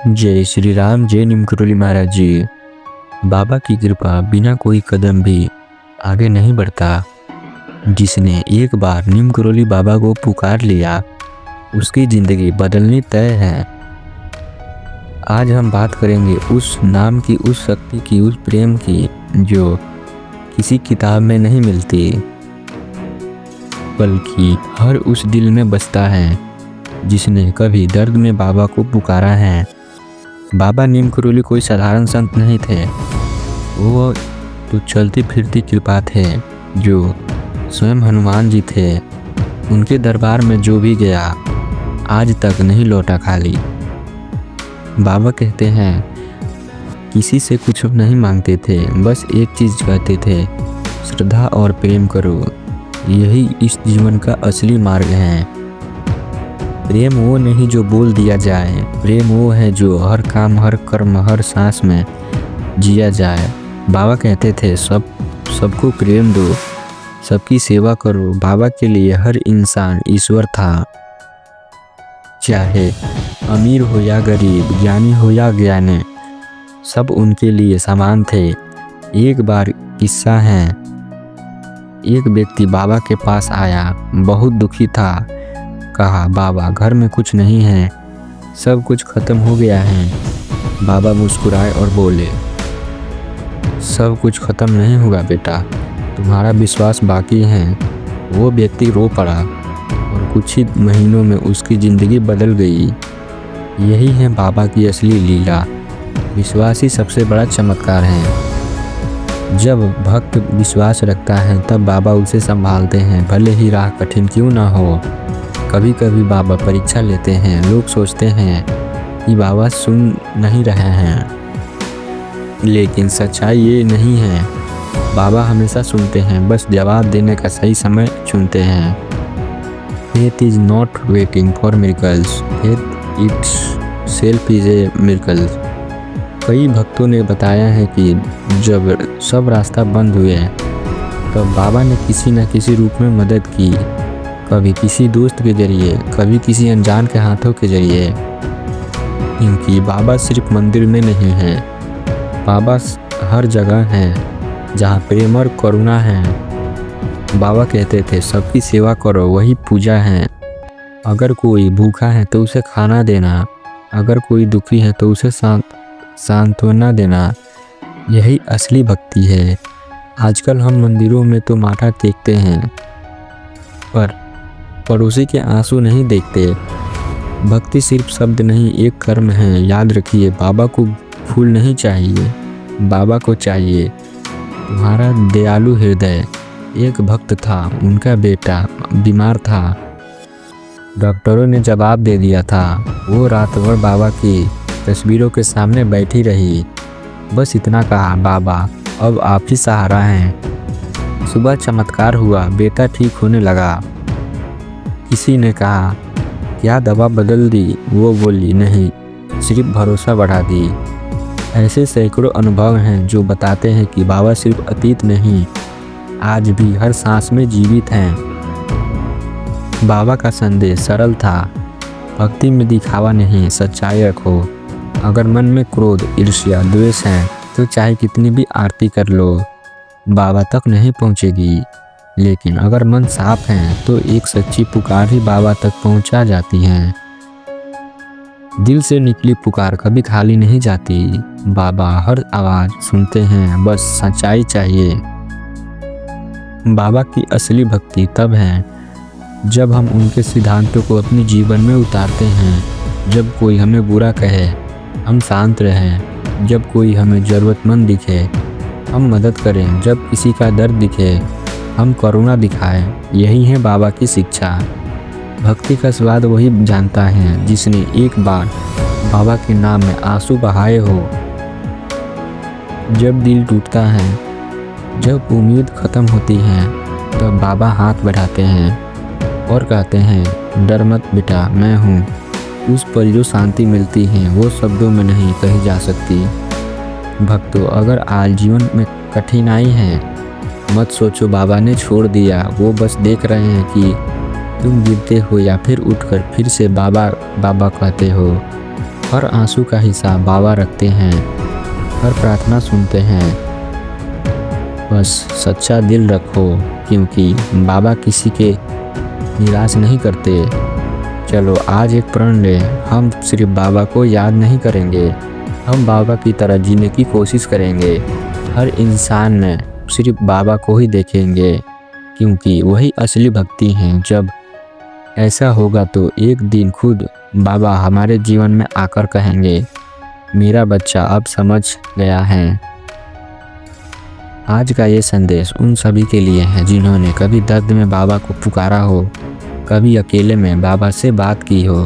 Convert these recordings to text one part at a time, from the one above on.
जय श्री राम, जय निमकरोली महाराज जी। बाबा की कृपा बिना कोई कदम भी आगे नहीं बढ़ता। जिसने एक बार निमकरोली बाबा को पुकार लिया उसकी ज़िंदगी बदलनी तय है। आज हम बात करेंगे उस नाम की, उस शक्ति की, उस प्रेम की जो किसी किताब में नहीं मिलती, बल्कि हर उस दिल में बसता है जिसने कभी दर्द में बाबा को पुकारा है। बाबा निमकरोली कोई साधारण संत नहीं थे, वो तो चलती फिरती कृपा थे जो स्वयं हनुमान जी थे। उनके दरबार में जो भी गया आज तक नहीं लौटा खाली। बाबा कहते हैं किसी से कुछ नहीं मांगते थे, बस एक चीज़ कहते थे, श्रद्धा और प्रेम करो, यही इस जीवन का असली मार्ग है। प्रेम वो नहीं जो बोल दिया जाए, प्रेम वो है जो हर काम, हर कर्म, हर सांस में जिया जाए। बाबा कहते थे सबको प्रेम दो, सबकी सेवा करो। बाबा के लिए हर इंसान ईश्वर था, चाहे अमीर हो या गरीब, ज्ञानी हो या ज्ञानी, सब उनके लिए समान थे। एक बार किस्सा है, एक व्यक्ति बाबा के पास आया, बहुत दुखी था। कहा, बाबा घर में कुछ नहीं है, सब कुछ खत्म हो गया है। बाबा मुस्कुराए और बोले, सब कुछ खत्म नहीं हुआ बेटा, तुम्हारा विश्वास बाकी है। वो व्यक्ति रो पड़ा और कुछ ही महीनों में उसकी ज़िंदगी बदल गई। यही है बाबा की असली लीला। विश्वास ही सबसे बड़ा चमत्कार है। जब भक्त विश्वास रखता है तब बाबा उसे संभालते हैं, भले ही राह कठिन क्यों ना हो। कभी कभी बाबा परीक्षा लेते हैं। लोग सोचते हैं कि बाबा सुन नहीं रहे हैं, लेकिन सच्चाई ये नहीं है। बाबा हमेशा सुनते हैं, बस जवाब देने का सही समय चुनते हैं। Faith is not waiting for miracles, faith it's self is a miracle. कई भक्तों ने बताया है कि जब सब रास्ता बंद हुए तब बाबा ने किसी न किसी रूप में मदद की, कभी किसी दोस्त के जरिए, कभी किसी अनजान के हाथों के जरिए। क्योंकि बाबा सिर्फ मंदिर में नहीं है, बाबा हर जगह है जहाँ प्रेम और करुणा है। बाबा कहते थे सबकी सेवा करो, वही पूजा है। अगर कोई भूखा है तो उसे खाना देना, अगर कोई दुखी है तो उसे सांत्वना देना, यही असली भक्ति है। आजकल हम मंदिरों में तो माथा टेकते हैं पर पड़ोसी के आंसू नहीं देखते। भक्ति सिर्फ शब्द नहीं, एक कर्म है। याद रखिए, बाबा को फूल नहीं चाहिए, बाबा को चाहिए तुम्हारा दयालु हृदय। एक भक्त था, उनका बेटा बीमार था, डॉक्टरों ने जवाब दे दिया था। वो रात भर बाबा की तस्वीरों के सामने बैठी रही, बस इतना कहा, बाबा अब आप ही सहारा हैं। सुबह चमत्कार हुआ, बेटा ठीक होने लगा। किसी ने कहा, क्या दवा बदल दी? वो बोली, नहीं, सिर्फ भरोसा बढ़ा दी। ऐसे सैकड़ों अनुभव हैं जो बताते हैं कि बाबा सिर्फ अतीत नहीं, आज भी हर सांस में जीवित हैं। बाबा का संदेश सरल था, भक्ति में दिखावा नहीं, सच्चाई रखो। अगर मन में क्रोध, ईर्ष्या, द्वेष है तो चाहे कितनी भी आरती कर लो, बाबा तक नहीं पहुँचेगी। लेकिन अगर मन साफ है तो एक सच्ची पुकार ही बाबा तक पहुंचा जाती है। दिल से निकली पुकार कभी खाली नहीं जाती। बाबा हर आवाज़ सुनते हैं, बस सच्चाई चाहिए। बाबा की असली भक्ति तब है जब हम उनके सिद्धांतों को अपने जीवन में उतारते हैं। जब कोई हमें बुरा कहे हम शांत रहें, जब कोई हमें ज़रूरतमंद दिखे हम मदद करें, जब किसी का दर्द दिखे हम करुणा दिखाएं। यही है बाबा की शिक्षा। भक्ति का स्वाद वही जानता है जिसने एक बार बाबा के नाम में आंसू बहाए हो। जब दिल टूटता है, जब उम्मीद खत्म होती है, तब बाबा हाथ बढ़ाते हैं और कहते हैं, डर मत बेटा, मैं हूँ। उस पर जो शांति मिलती है वो शब्दों में नहीं कही जा सकती। भक्तों, अगर आज जीवन में कठिनाई है मत सोचो बाबा ने छोड़ दिया, वो बस देख रहे हैं कि तुम गिरते हो या फिर उठकर फिर से बाबा बाबा कहते हो। हर आंसू का हिसाब बाबा रखते हैं, हर प्रार्थना सुनते हैं। बस सच्चा दिल रखो, क्योंकि बाबा किसी के निराश नहीं करते। चलो आज एक प्रण ले, हम सिर्फ बाबा को याद नहीं करेंगे, हम बाबा की तरह जीने की कोशिश करेंगे। हर इंसान में सिर्फ बाबा को ही देखेंगे, क्योंकि वही असली भक्ति हैं। जब ऐसा होगा तो एक दिन खुद बाबा हमारे जीवन में आकर कहेंगे, मेरा बच्चा अब समझ गया है। आज का ये संदेश उन सभी के लिए है जिन्होंने कभी दर्द में बाबा को पुकारा हो, कभी अकेले में बाबा से बात की हो,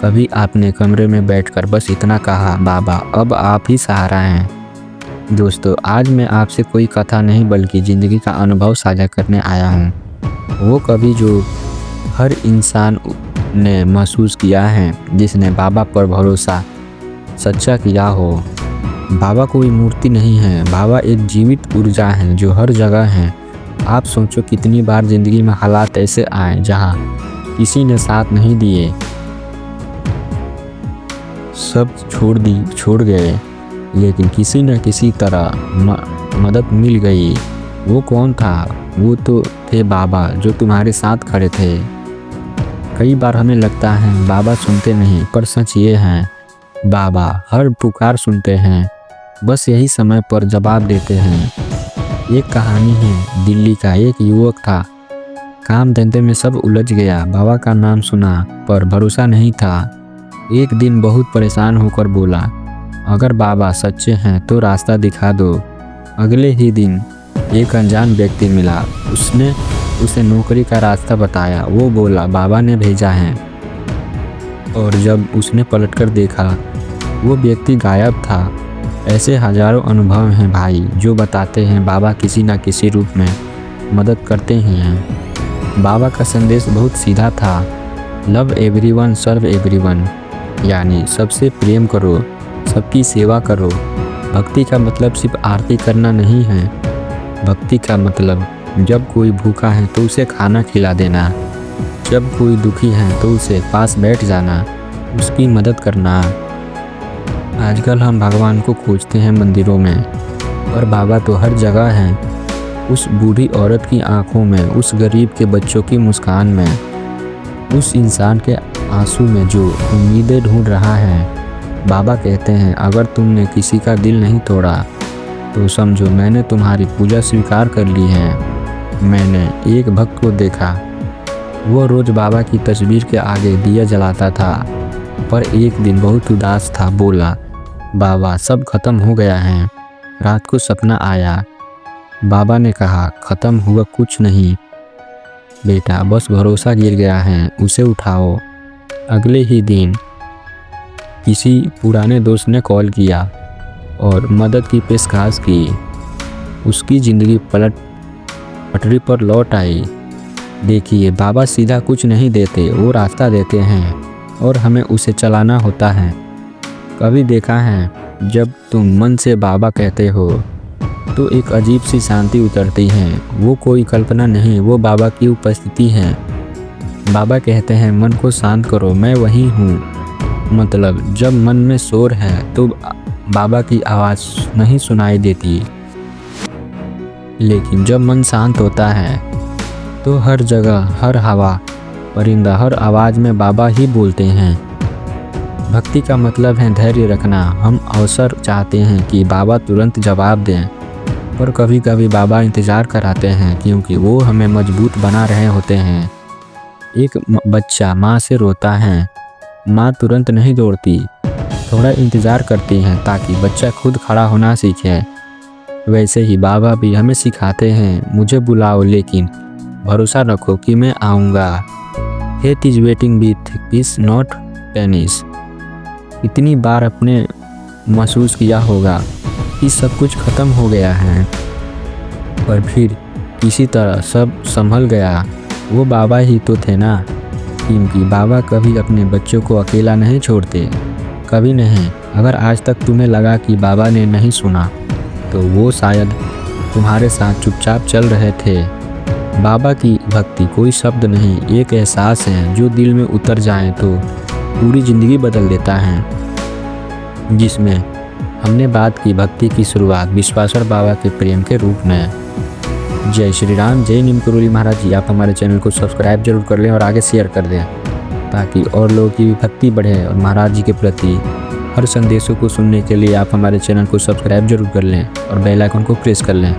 कभी आपने कमरे में बैठकर बस इतना कहा, बाबा अब आप ही सहारा हैं। दोस्तों, आज मैं आपसे कोई कथा नहीं बल्कि ज़िंदगी का अनुभव साझा करने आया हूँ। वो कभी जो हर इंसान ने महसूस किया है, जिसने बाबा पर भरोसा सच्चा किया हो। बाबा कोई मूर्ति नहीं है, बाबा एक जीवित ऊर्जा है जो हर जगह है। आप सोचो कितनी बार ज़िंदगी में हालात ऐसे आए जहाँ किसी ने साथ नहीं दिए, सब छोड़ गए, लेकिन किसी न किसी तरह मदद मिल गई। वो कौन था? वो तो थे बाबा, जो तुम्हारे साथ खड़े थे। कई बार हमें लगता है बाबा सुनते नहीं, पर सच ये है, बाबा हर पुकार सुनते हैं, बस यही समय पर जवाब देते हैं। एक कहानी है दिल्ली का। एक युवक था, काम धंधे में सब उलझ गया। बाबा का नाम सुना पर भरोसा नहीं था। एक दिन बहुत परेशान होकर बोला, अगर बाबा सच्चे हैं तो रास्ता दिखा दो। अगले ही दिन एक अनजान व्यक्ति मिला, उसने उसे नौकरी का रास्ता बताया। वो बोला, बाबा ने भेजा है। और जब उसने पलटकर देखा, वो व्यक्ति गायब था। ऐसे हजारों अनुभव हैं भाई, जो बताते हैं बाबा किसी न किसी रूप में मदद करते ही हैं। बाबा का संदेश बहुत सीधा था, लव एवरीवन सर्व एवरीवन, यानी सबसे प्रेम करो, सबकी सेवा करो। भक्ति का मतलब सिर्फ आरती करना नहीं है। भक्ति का मतलब जब कोई भूखा है तो उसे खाना खिला देना, जब कोई दुखी है तो उसे पास बैठ जाना, उसकी मदद करना। आजकल हम भगवान को खोजते हैं मंदिरों में, पर बाबा तो हर जगह हैं। उस बूढ़ी औरत की आंखों में, उस गरीब के बच्चों की मुस्कान में, उस इंसान के आंसू में जो उम्मीदें ढूंढ रहा है। बाबा कहते हैं, अगर तुमने किसी का दिल नहीं तोड़ा तो समझो मैंने तुम्हारी पूजा स्वीकार कर ली है। मैंने एक भक्त को देखा, वो रोज़ बाबा की तस्वीर के आगे दिया जलाता था, पर एक दिन बहुत उदास था। बोला, बाबा सब खत्म हो गया है। रात को सपना आया, बाबा ने कहा, खत्म हुआ कुछ नहीं बेटा, बस भरोसा गिर गया है, उसे उठाओ। अगले ही दिन किसी पुराने दोस्त ने कॉल किया और मदद की पेशकश की। उसकी ज़िंदगी पटरी पर लौट आई। देखिए, बाबा सीधा कुछ नहीं देते, वो रास्ता देते हैं और हमें उसे चलाना होता है। कभी देखा है जब तुम मन से बाबा कहते हो तो एक अजीब सी शांति उतरती है। वो कोई कल्पना नहीं, वो बाबा की उपस्थिति है। बाबा कहते हैं, मन को शांत करो, मैं वही हूँ। मतलब जब मन में शोर है तो बाबा की आवाज़ नहीं सुनाई देती, लेकिन जब मन शांत होता है तो हर जगह, हर हवा, परिंदा, हर आवाज़ में बाबा ही बोलते हैं। भक्ति का मतलब है धैर्य रखना। हम अवसर चाहते हैं कि बाबा तुरंत जवाब दें, पर कभी कभी बाबा इंतज़ार कराते हैं, क्योंकि वो हमें मजबूत बना रहे होते हैं। एक बच्चा माँ से रोता है, माँ तुरंत नहीं दौड़ती, थोड़ा इंतज़ार करती हैं ताकि बच्चा खुद खड़ा होना सीखे। वैसे ही बाबा भी हमें सिखाते हैं, मुझे बुलाओ लेकिन भरोसा रखो कि मैं आऊँगा। Faith is waiting with peace not penis. इतनी बार अपने महसूस किया होगा कि सब कुछ ख़त्म हो गया है, पर फिर किसी तरह सब संभल गया। वो बाबा ही तो थे ना, क्योंकि बाबा कभी अपने बच्चों को अकेला नहीं छोड़ते, कभी नहीं। अगर आज तक तुम्हें लगा कि बाबा ने नहीं सुना, तो वो शायद तुम्हारे साथ चुपचाप चल रहे थे। बाबा की भक्ति कोई शब्द नहीं, एक एहसास है जो दिल में उतर जाए तो पूरी ज़िंदगी बदल देता है। जिसमें हमने बात की भक्ति की शुरुआत विश्वासर बाबा के प्रेम के रूप में। जय श्री राम, जय नीम करोली महाराज जी। आप हमारे चैनल को सब्सक्राइब जरूर कर लें और आगे शेयर कर दें ताकि और लोगों की भी भक्ति बढ़े। और महाराज जी के प्रति हर संदेशों को सुनने के लिए आप हमारे चैनल को सब्सक्राइब जरूर कर लें और बेल आइकन को प्रेस कर लें।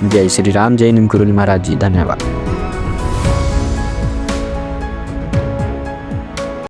जय श्री राम, जय नीम करोली महाराज जी। धन्यवाद।